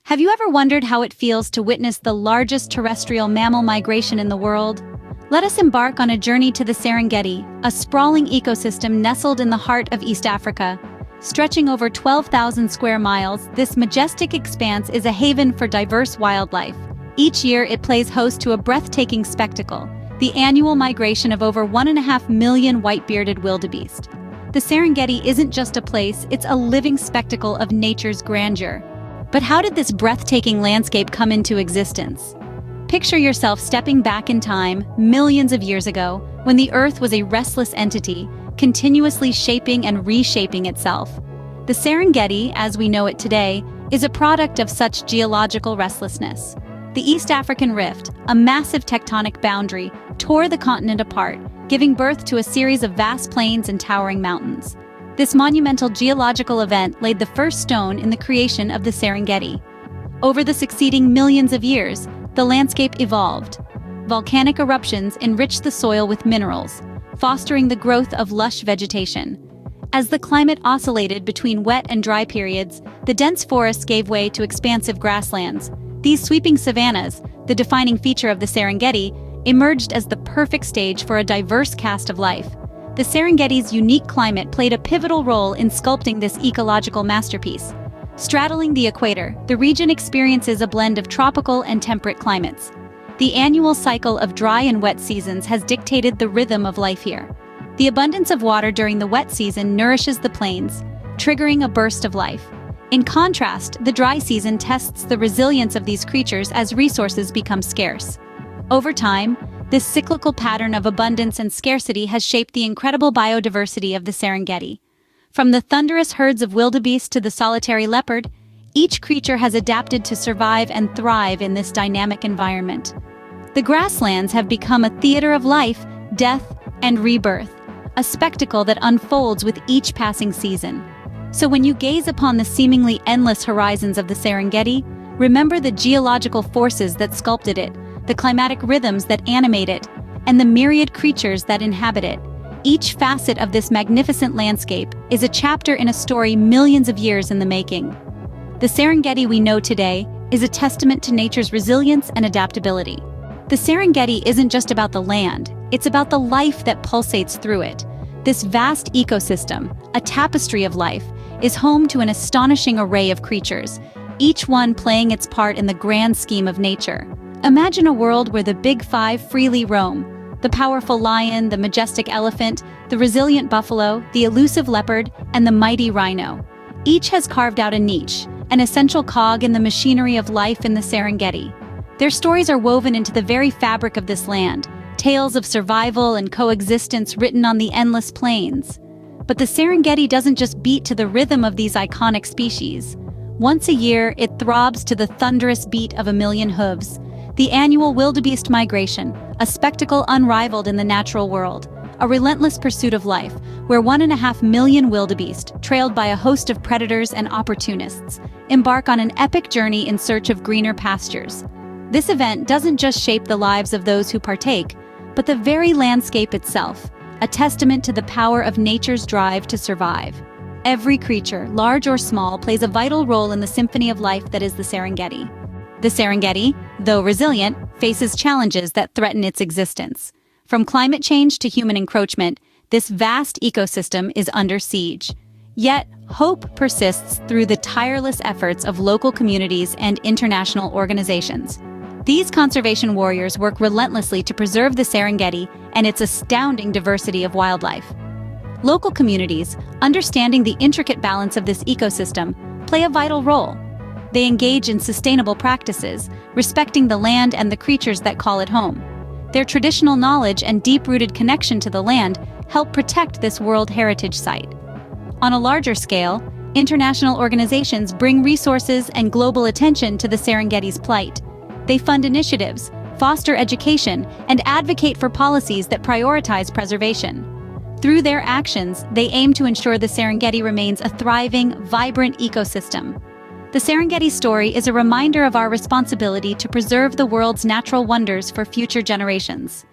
Have you ever wondered how it feels to witness the largest terrestrial mammal migration in the world? Let us embark on a journey to the Serengeti, a sprawling ecosystem nestled in the heart of East Africa. Stretching over 12,000 square miles, this majestic expanse is a haven for diverse wildlife. Each year, it plays host to a breathtaking spectacle, the annual migration of over 1.5 million white-bearded wildebeest. The Serengeti isn't just a place, it's a living spectacle of nature's grandeur. But how did this breathtaking landscape come into existence? Picture yourself stepping back in time, millions of years ago, when the Earth was a restless entity, continuously shaping and reshaping itself. The Serengeti, as we know it today, is a product of such geological restlessness. The East African Rift, a massive tectonic boundary, tore the continent apart, giving birth to a series of vast plains and towering mountains. This monumental geological event laid the first stone in the creation of the Serengeti. Over the succeeding millions of years, the landscape evolved. Volcanic eruptions enriched the soil with minerals, fostering the growth of lush vegetation. As the climate oscillated between wet and dry periods, the dense forests gave way to expansive grasslands. These sweeping savannas, the defining feature of the Serengeti, emerged as the perfect stage for a diverse cast of life. The Serengeti's unique climate played a pivotal role in sculpting this ecological masterpiece. Straddling the equator, the region experiences a blend of tropical and temperate climates. The annual cycle of dry and wet seasons has dictated the rhythm of life here. The abundance of water during the wet season nourishes the plains, triggering a burst of life. In contrast, the dry season tests the resilience of these creatures as resources become scarce. Over time, this cyclical pattern of abundance and scarcity has shaped the incredible biodiversity of the Serengeti. From the thunderous herds of wildebeest to the solitary leopard, each creature has adapted to survive and thrive in this dynamic environment. The grasslands have become a theater of life, death, and rebirth, a spectacle that unfolds with each passing season. So when you gaze upon the seemingly endless horizons of the Serengeti, remember the geological forces that sculpted it, the climatic rhythms that animate it, and the myriad creatures that inhabit it. Each facet of this magnificent landscape is a chapter in a story millions of years in the making. The Serengeti we know today is a testament to nature's resilience and adaptability. The Serengeti isn't just about the land, it's about the life that pulsates through it. This vast ecosystem, a tapestry of life, is home to an astonishing array of creatures, each one playing its part in the grand scheme of nature. Imagine a world where the big five freely roam: the powerful lion, the majestic elephant, the resilient buffalo, the elusive leopard, and the mighty rhino. Each has carved out a niche, an essential cog in the machinery of life in the Serengeti. Their stories are woven into the very fabric of this land, tales of survival and coexistence written on the endless plains. But the Serengeti doesn't just beat to the rhythm of these iconic species. Once a year, it throbs to the thunderous beat of a million hooves. The annual wildebeest migration, a spectacle unrivaled in the natural world, a relentless pursuit of life, where 1.5 million wildebeest, trailed by a host of predators and opportunists, embark on an epic journey in search of greener pastures. This event doesn't just shape the lives of those who partake, but the very landscape itself, a testament to the power of nature's drive to survive. Every creature, large or small, plays a vital role in the symphony of life that is the Serengeti. The Serengeti, though resilient, faces challenges that threaten its existence. From climate change to human encroachment, this vast ecosystem is under siege. Yet, hope persists through the tireless efforts of local communities and international organizations. These conservation warriors work relentlessly to preserve the Serengeti and its astounding diversity of wildlife. Local communities, understanding the intricate balance of this ecosystem, play a vital role. They engage in sustainable practices, respecting the land and the creatures that call it home. Their traditional knowledge and deep-rooted connection to the land help protect this World Heritage Site. On a larger scale, international organizations bring resources and global attention to the Serengeti's plight. They fund initiatives, foster education, and advocate for policies that prioritize preservation. Through their actions, they aim to ensure the Serengeti remains a thriving, vibrant ecosystem. The Serengeti story is a reminder of our responsibility to preserve the world's natural wonders for future generations.